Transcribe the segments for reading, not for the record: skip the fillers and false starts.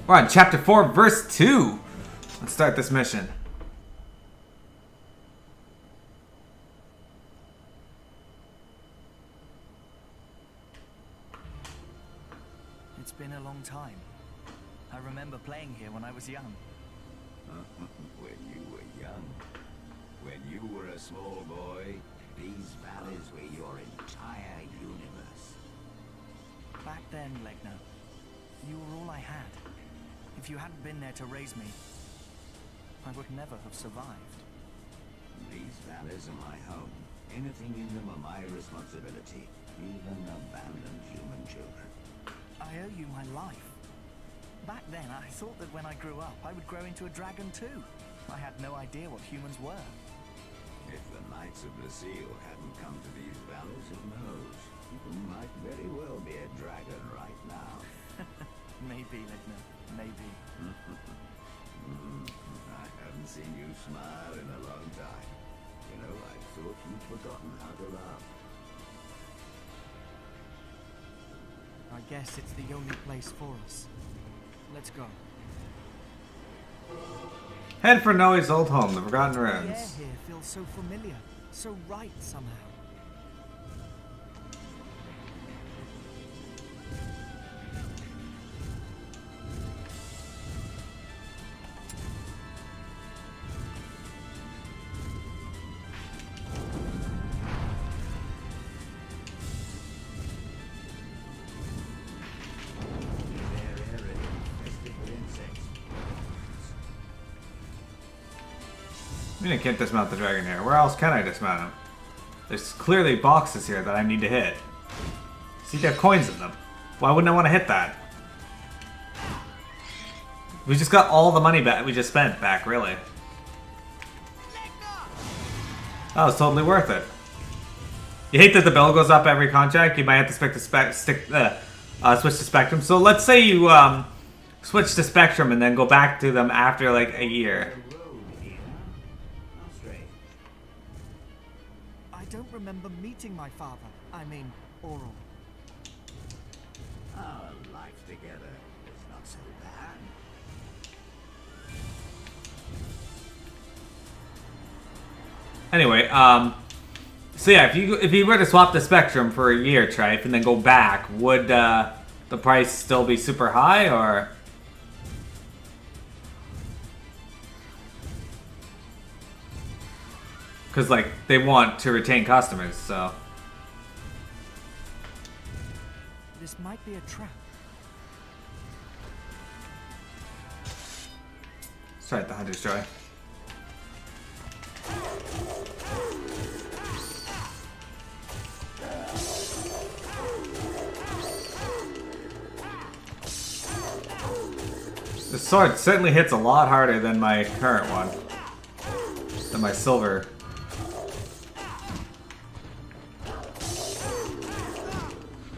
We're on chapter 4, verse 2. Let's start this mission. It's been a long time. I remember playing here when I was young. When you were young, when you were a small boy, these valleys were your entire universe. Back then, Legna, you were all I had. If you hadn't been there to raise me, I would never have survived. These valleys are my home. Anything in them are my responsibility, even abandoned human children. I owe you my life. Back then, I thought that when I grew up, I would grow into a dragon too. I had no idea what humans were. If the Knights of the Seal hadn't come to these valleys, who knows? You might very well be a dragon right now. Maybe, Legna. Maybe. I haven't seen you smile in a long time. You know, I thought you'd forgotten how to laugh. I guess it's the only place for us. Let's go. Head for Noe's old home, the Forgotten The air Ruins. here feels so familiar, so right somehow. I mean, I can't dismount the dragon here. Where else can I dismount him? There's clearly boxes here that I need to hit. See, they have coins in them. Why wouldn't I want to hit that? We just got all the money back we just spent back, really. That was totally worth it. You hate that the bill goes up every contract. You might have to switch to Spectrum. So let's say you switch to Spectrum and then go back to them after like a year. I don't remember meeting my father. I mean, Oral. Our life together is not so bad. Anyway, so yeah, if you were to swap the Spectrum for a year, Trife, and then go back, would the price still be super high, or? Because, like, they want to retain customers, so. This might be a trap. Let's try it, the Hunter's Joy. The sword certainly hits a lot harder than my current one. Than my silver.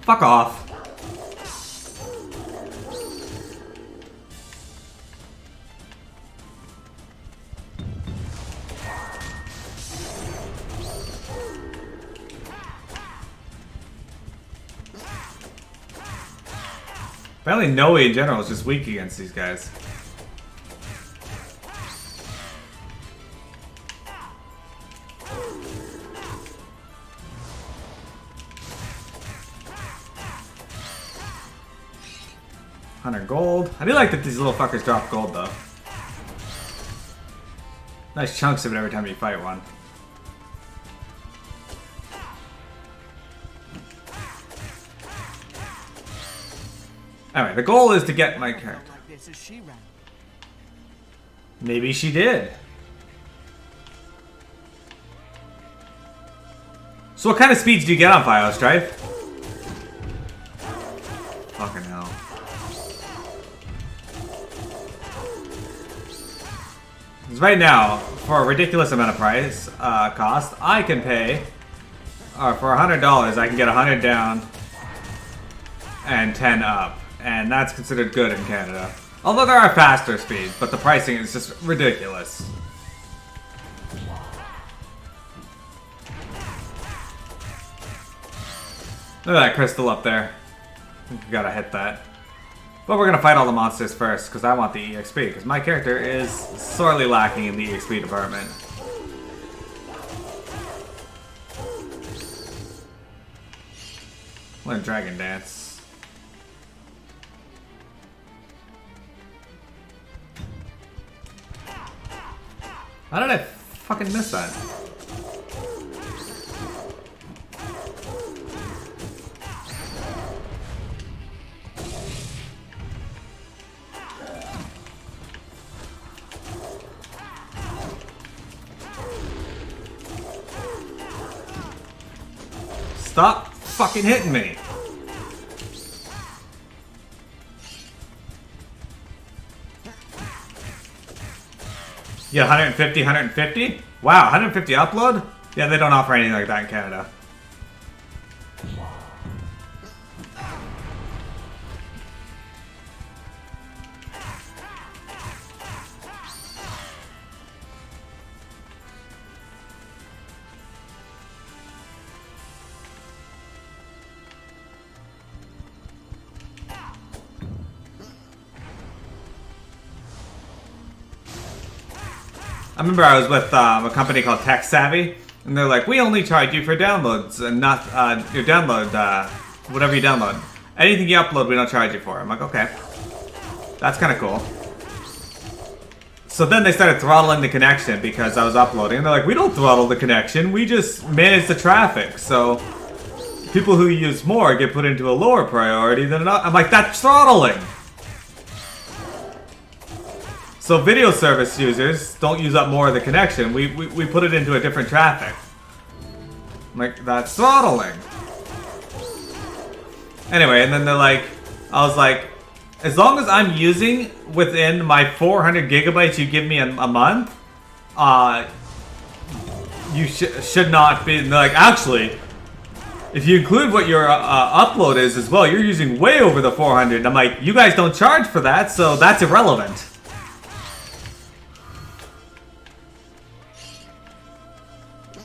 Fuck off. Apparently Noe in general is just weak against these guys. Gold. I do like that these little fuckers drop gold though. Nice chunks of it every time you fight one. Anyway, the goal is to get my character. Maybe she did. So what kind of speeds do you get on Philo Strife? Fucking hell. Because right now, for a ridiculous amount of cost, I can pay, for $100, I can get 100 down and 10 up. And that's considered good in Canada. Although there are faster speeds, but the pricing is just ridiculous. Look at that crystal up there. I think you gotta hit that. But we're gonna fight all the monsters first, because I want the EXP, because my character is sorely lacking in the EXP department. Learn Dragon Dance. How did I fucking miss that? Stop fucking hitting me. Yeah, 150, 150? Wow, 150 upload? Yeah, they don't offer anything like that in Canada. I remember I was with a company called Tech Savvy, and they're like, we only charge you for downloads and not your download, whatever you download. Anything you upload, we don't charge you for. I'm like, okay. That's kind of cool. So then they started throttling the connection because I was uploading, and they're like, we don't throttle the connection, we just manage the traffic. So people who use more get put into a lower priority than another. I'm like, that's throttling! So video service users don't use up more of the connection. We put it into a different traffic. Like, that's throttling. Anyway, and then they're like, I was like, as long as I'm using within my 400 gigabytes you give me a month, you should not be. And they're like, actually, if you include what your upload is as well, you're using way over the 400. And I'm like, you guys don't charge for that, so that's irrelevant.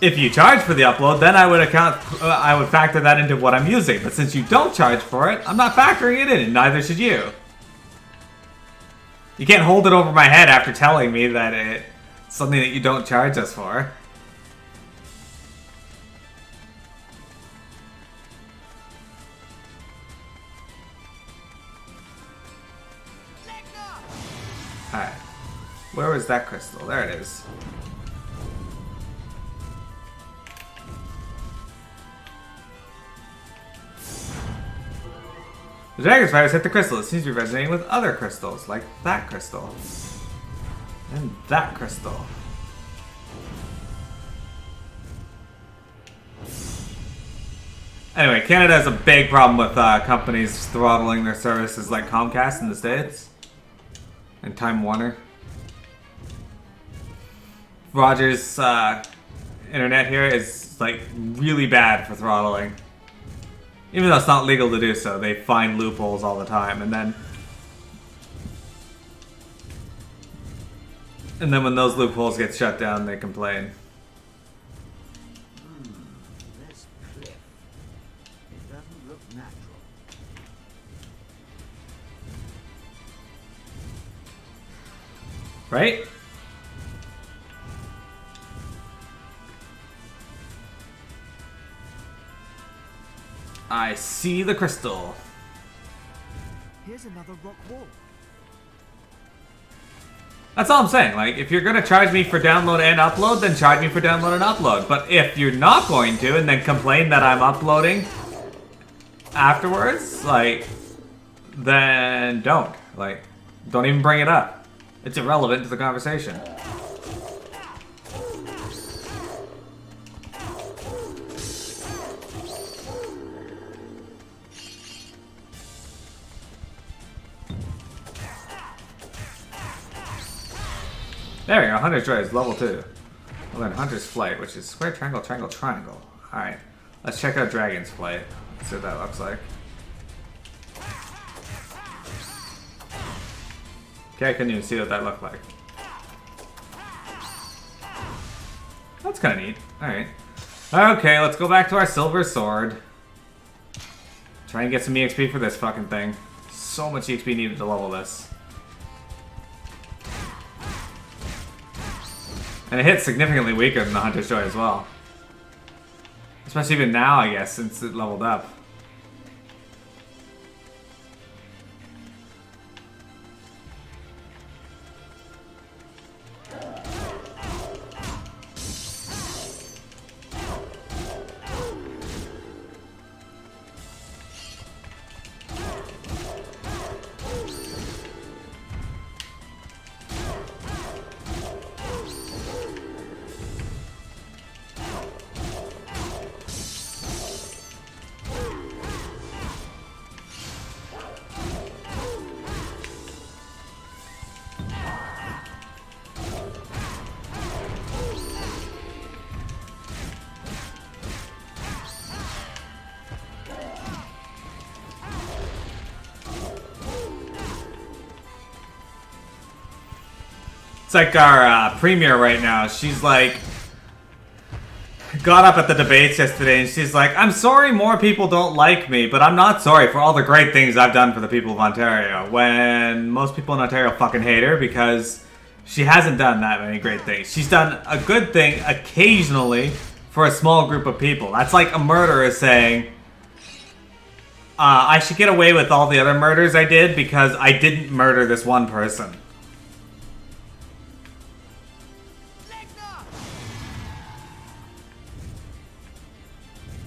If you charge for the upload, then I would factor that into what I'm using. But since you don't charge for it, I'm not factoring it in, and neither should you. You can't hold it over my head after telling me that it's something that you don't charge us for. Alright. Where was that crystal? There it is. The dragon spiders hit the crystal. It seems to be resonating with other crystals, like that crystal. And that crystal. Anyway, Canada has a big problem with companies throttling their services like Comcast in the States. And Time Warner. Rogers' internet here is like really bad for throttling. Even though it's not legal to do so, they find loopholes all the time, and then when those loopholes get shut down, they complain. This cliff. It doesn't look natural. Right? I see the crystal. Here's another rock wall. That's all I'm saying. Like, if you're gonna charge me for download and upload, then charge me for download and upload. But if you're not going to, and then complain that I'm uploading afterwards, like, then don't. Like, don't even bring it up. It's irrelevant to the conversation. There we go, Hunter's Rise, level 2. Well then, Hunter's Flight, which is square, triangle, triangle, triangle. Alright, let's check out Dragon's Flight. Let's see what that looks like. Okay, I couldn't even see what that looked like. That's kind of neat. Alright. Okay, let's go back to our silver sword. Try and get some EXP for this fucking thing. so much XP needed to level this. And it hits significantly weaker than the Hunter's Joy as well. Especially even now, I guess, since it leveled up. It's like our premier right now. She's like, got up at the debates yesterday and she's like, I'm sorry more people don't like me, but I'm not sorry for all the great things I've done for the people of Ontario. When most people in Ontario fucking hate her because she hasn't done that many great things. She's done a good thing occasionally for a small group of people. That's like a murderer saying, I should get away with all the other murders I did because I didn't murder this one person.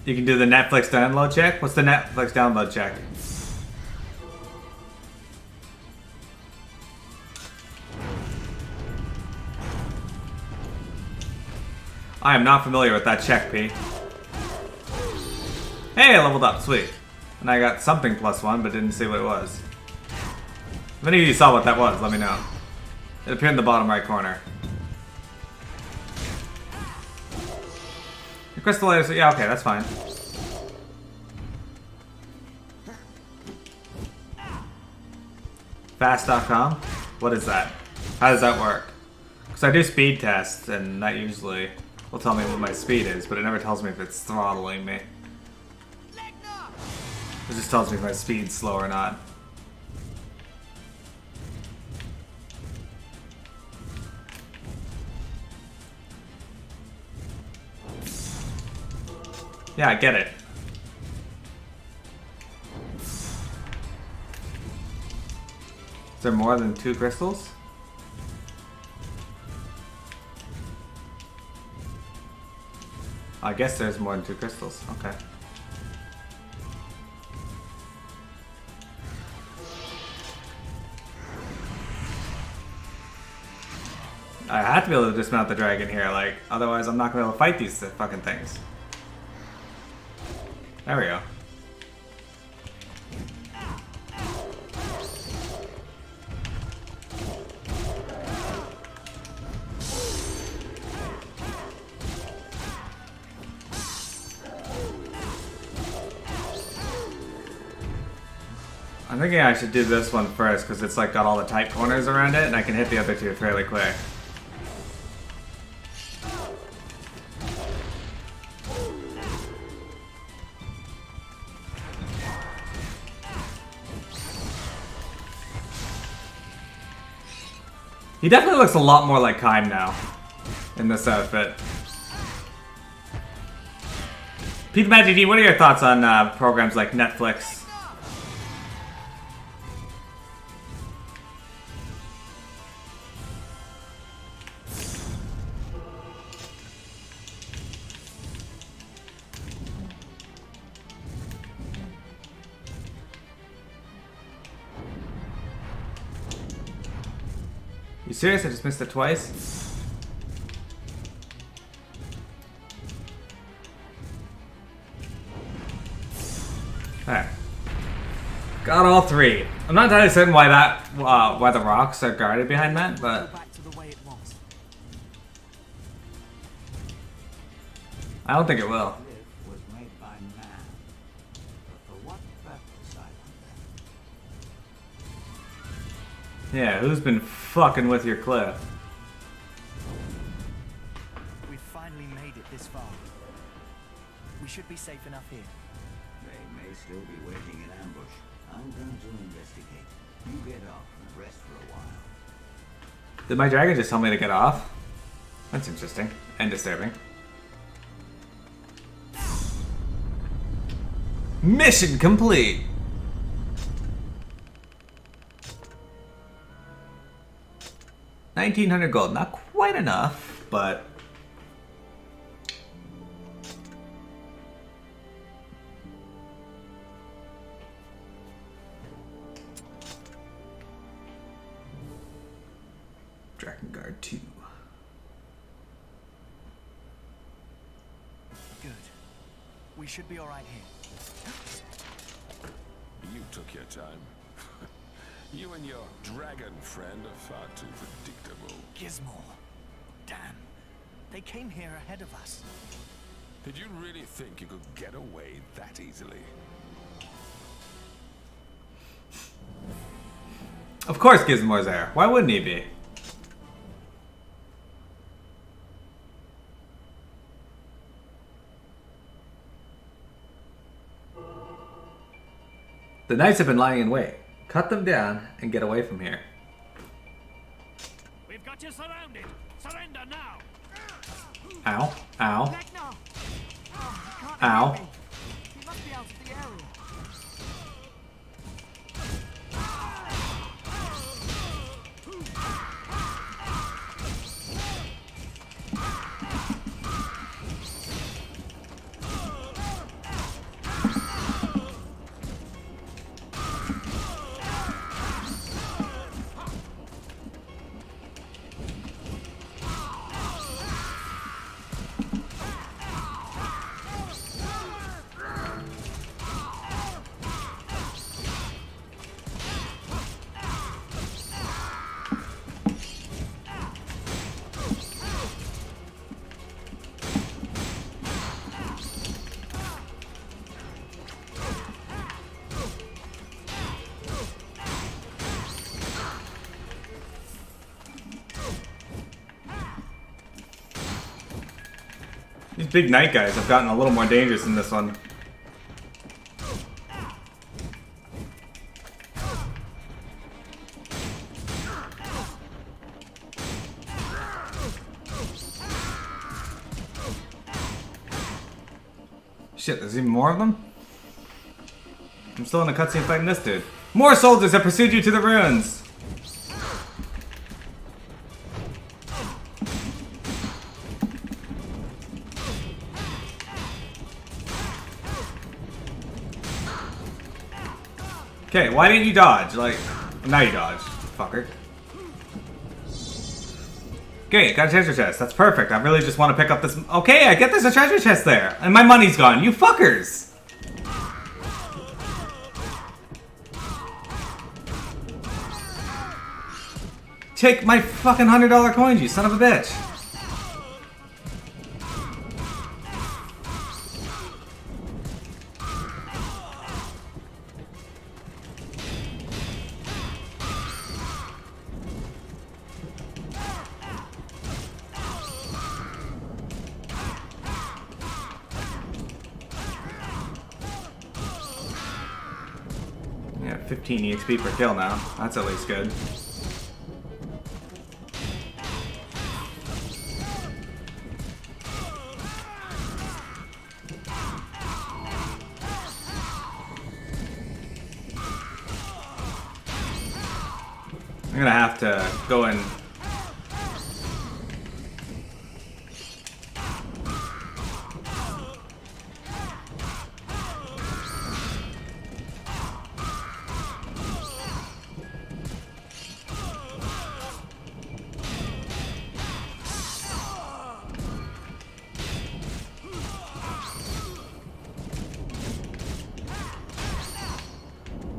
You can do the Netflix download check? What's the Netflix download check? I am not familiar with that check, P. Hey, I leveled up. Sweet. And I got something +1, but didn't see what it was. If any of you saw what that was, let me know. It appeared in the bottom right corner. Crystallizer, yeah, okay, that's fine. Fast.com? What is that? How does that work? Because I do speed tests, and that usually will tell me what my speed is, but it never tells me if it's throttling me. It just tells me if my speed's slow or not. Yeah, I get it. Is there more than 2 crystals? I guess there's more than 2 crystals. Okay. I have to be able to dismount the dragon here, like, otherwise I'm not gonna be able to fight these fucking things. There we go. I'm thinking I should do this one first because it's like got all the tight corners around it and I can hit the other 2 fairly quick. He definitely looks a lot more like Kaim now in this outfit. Pete Magic D, what are your thoughts on programs like Netflix? You serious? I just missed it twice? Alright. Got all 3. I'm not entirely certain why that, why the rocks are guarded behind that, but I don't think it will. Yeah, who's been fucking with your cliff? We've finally made it this far. We should be safe enough here. They may still be waiting in ambush. I'm going to investigate. You get off and rest for a while. Did my dragon just tell me to get off? That's interesting and disturbing. Mission complete! $1,900 gold. Not quite enough, but... Drakengard 2. Good. We should be alright here. You took your time. You and your dragon friend are far too predictable. Gizmo. Damn. They came here ahead of us. Did you really think you could get away that easily? Of course Gizmo's there. Why wouldn't he be? The knights have been lying in wait. Cut them down and get away from here. We've got you surrounded. Surrender now. Ow. Ow. Vecna! Oh, he can't Ow. hear me. He must be out of the area. These big knight guys have gotten a little more dangerous in this one. Shit, there's even more of them? I'm still in a cutscene fighting this dude. More soldiers have pursued you to the ruins! Okay, why didn't you dodge? Like, now you dodge, fucker. Okay, got a treasure chest. That's perfect. I really just want to pick up this. Okay, I get there's a treasure chest there. And my money's gone. You fuckers! Take my fucking $100 coins, you son of a bitch. Yeah, 15 EXP per kill now. That's at least good. I'm gonna have to go and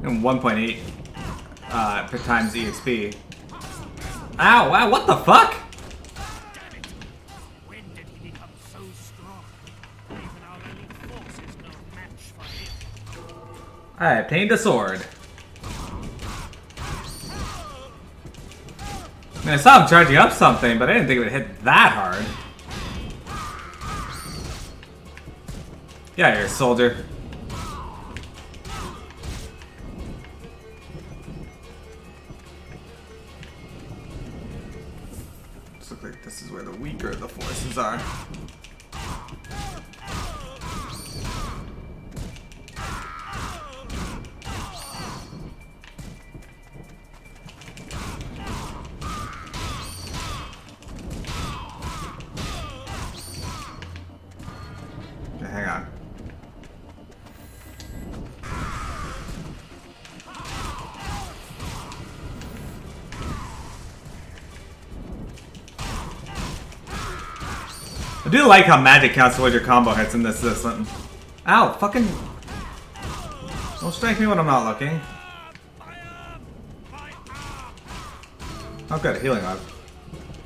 and 1.8 per times EXP. Ow, wow, what the fuck? Damn it! When did he become so strong? Even our elite force is no match for him. I obtained a sword. I mean, I saw him charging up something, but I didn't think it would hit that hard. Yeah, you're a soldier. Looks like this is where the weaker of the forces are. Okay, hang on. I do like how magic counts towards your combo hits in this system. Ow, fucking... Don't strike me when I'm not looking. Oh good, healing up.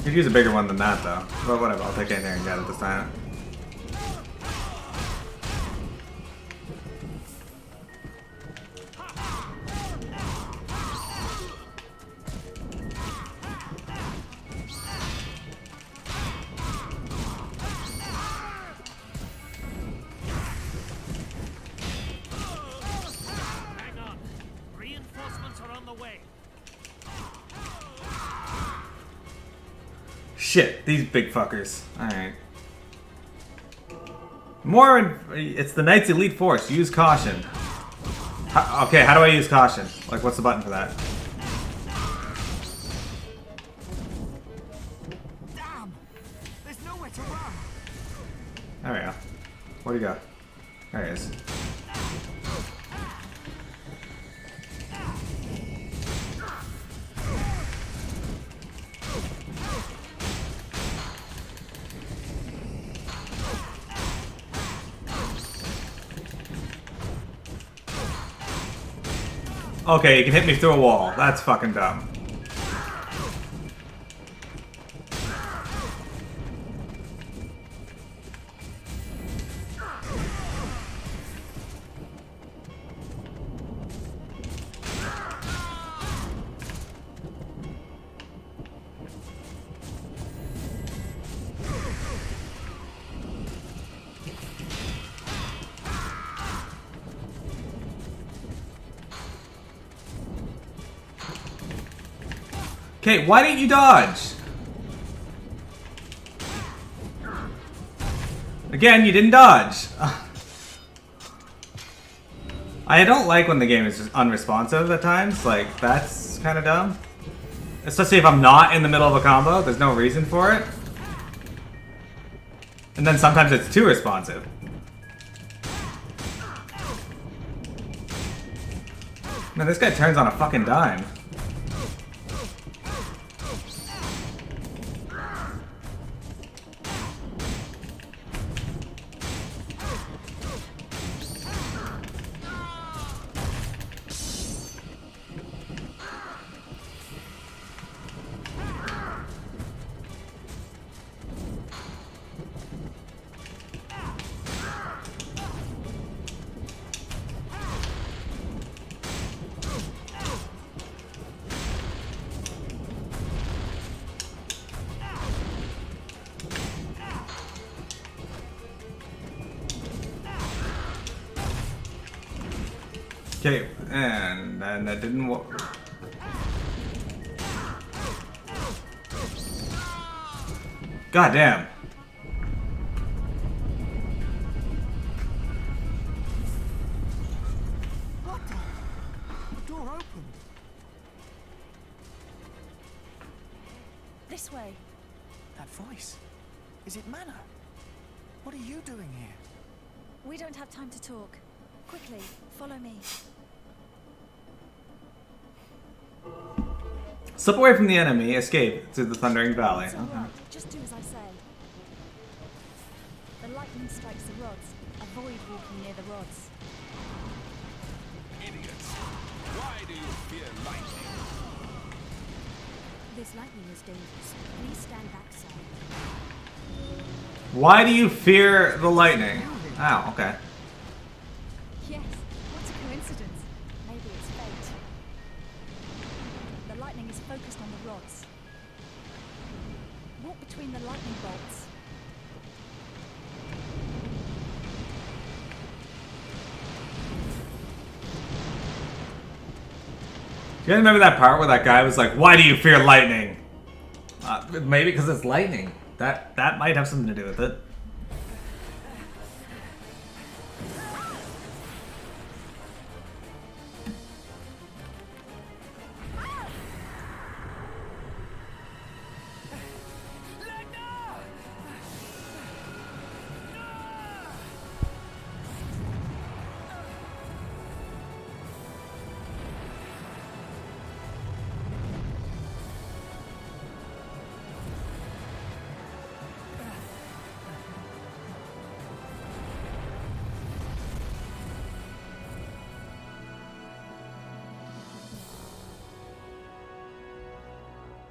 Could use a bigger one than that though. But whatever, I'll take anything and get it this time. Hang on. Reinforcements are on the way. Shit, these big fuckers. Alright. More, it's the Knight's Elite Force. Use caution. Okay, how do I use caution? Like, what's the button for that? Damn! There's nowhere to run. There we go. Where'd he go? There he is. Okay, you can hit me through a wall. That's fucking dumb. Okay, why didn't you dodge? Again, you didn't dodge. I don't like when the game is just unresponsive at times. Like, that's kind of dumb. Especially if I'm not in the middle of a combo. There's no reason for it. And then sometimes it's too responsive. Man, this guy turns on a fucking dime. Okay, and that didn't work. God damn. What the? Door opened. This way. That voice. Is it Mana? What are you doing here? We don't have time to talk. Quickly, follow me. Slip away from the enemy, escape to the Thundering Valley. It's all Okay. right. Just do as I say. The lightning strikes the rods. Avoid walking near the rods. Idiots. Why do you fear lightning? This lightning is dangerous. Please stand back, sir. Why do you fear the lightning? Ow, okay. Yes, what a coincidence. Maybe it's fate. The lightning is focused on the rods. Walk between the lightning bolts. You guys remember that part where that guy was like, "Why do you fear lightning?" Maybe because it's lightning. That might have something to do with it.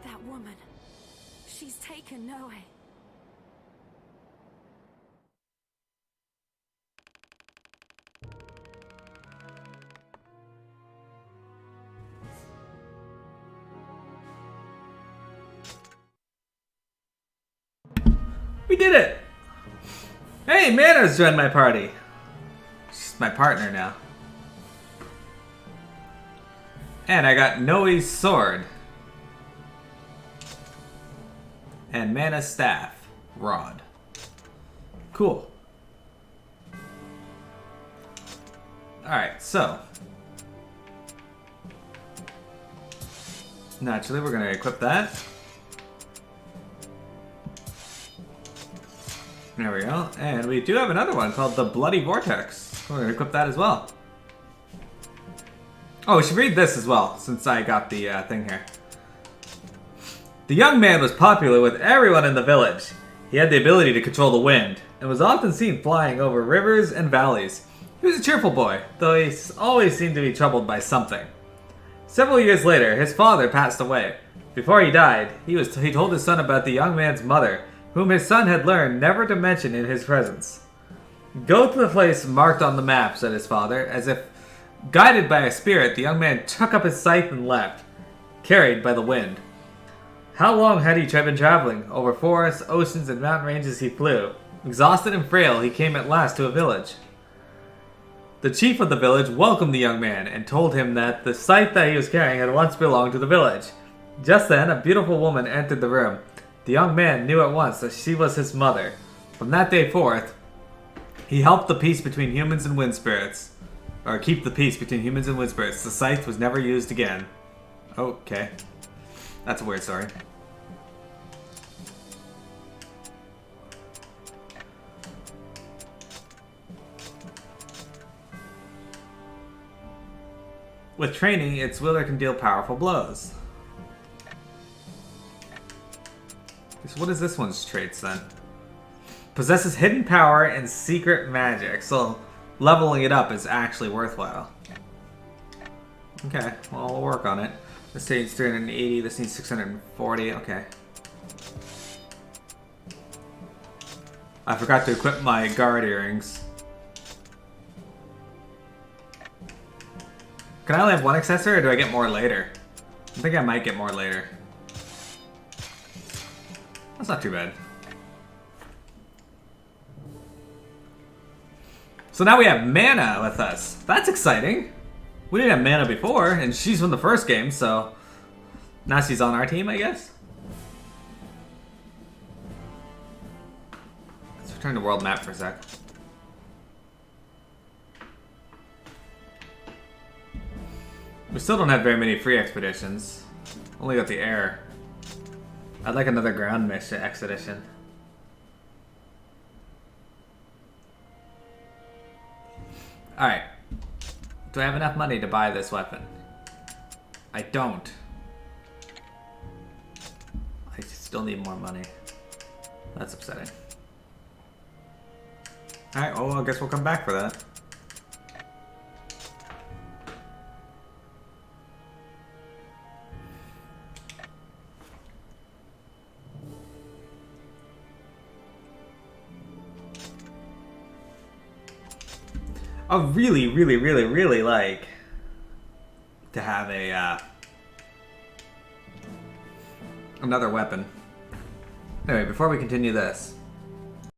That woman. She's taken Noe. We did it! Hey, Mana's joined my party. She's my partner now. And I got Noe's sword. And Mana's staff. Rod. Cool. Alright, so. Naturally, we're going to equip that. There we go. And we do have another one called the Bloody Vortex. We're going to equip that as well. Oh, we should read this as well, since I got the thing here. The young man was popular with everyone in the village. He had the ability to control the wind, and was often seen flying over rivers and valleys. He was a cheerful boy, though he always seemed to be troubled by something. Several years later, his father passed away. Before he died, he told his son about the young man's mother, whom his son had learned never to mention in his presence. Go to the place marked on the map, said his father. As if guided by a spirit, the young man took up his scythe and left, carried by the wind. How long had he been traveling? Over forests, oceans, and mountain ranges he flew. Exhausted and frail, he came at last to a village. The chief of the village welcomed the young man and told him that the scythe that he was carrying had once belonged to the village. Just then, a beautiful woman entered the room. The young man knew at once that she was his mother. From that day forth, he helped the peace between humans and wind spirits. Or keep the peace between humans and wind spirits. The scythe was never used again. Okay. That's a weird story. With training, its wielder can deal powerful blows. So what is this one's traits then? Possesses hidden power and secret magic, so leveling it up is actually worthwhile. Okay, well, we'll work on it. This needs 380, this needs 640, okay. I forgot to equip my guard earrings. Can I only have one accessory, or do I get more later? I think I might get more later. That's not too bad. So now we have Mana with us. That's exciting. We didn't have Mana before, and she's from the first game, so now she's on our team, I guess. Let's return to world map for a sec. We still don't have very many free expeditions. Only got the air. I'd like another ground mission expedition. Alright. Do I have enough money to buy this weapon? I don't. I still need more money. That's upsetting. Alright, well, I guess we'll come back for that. I really, really, really, really like to have a another weapon. Anyway, before we continue this,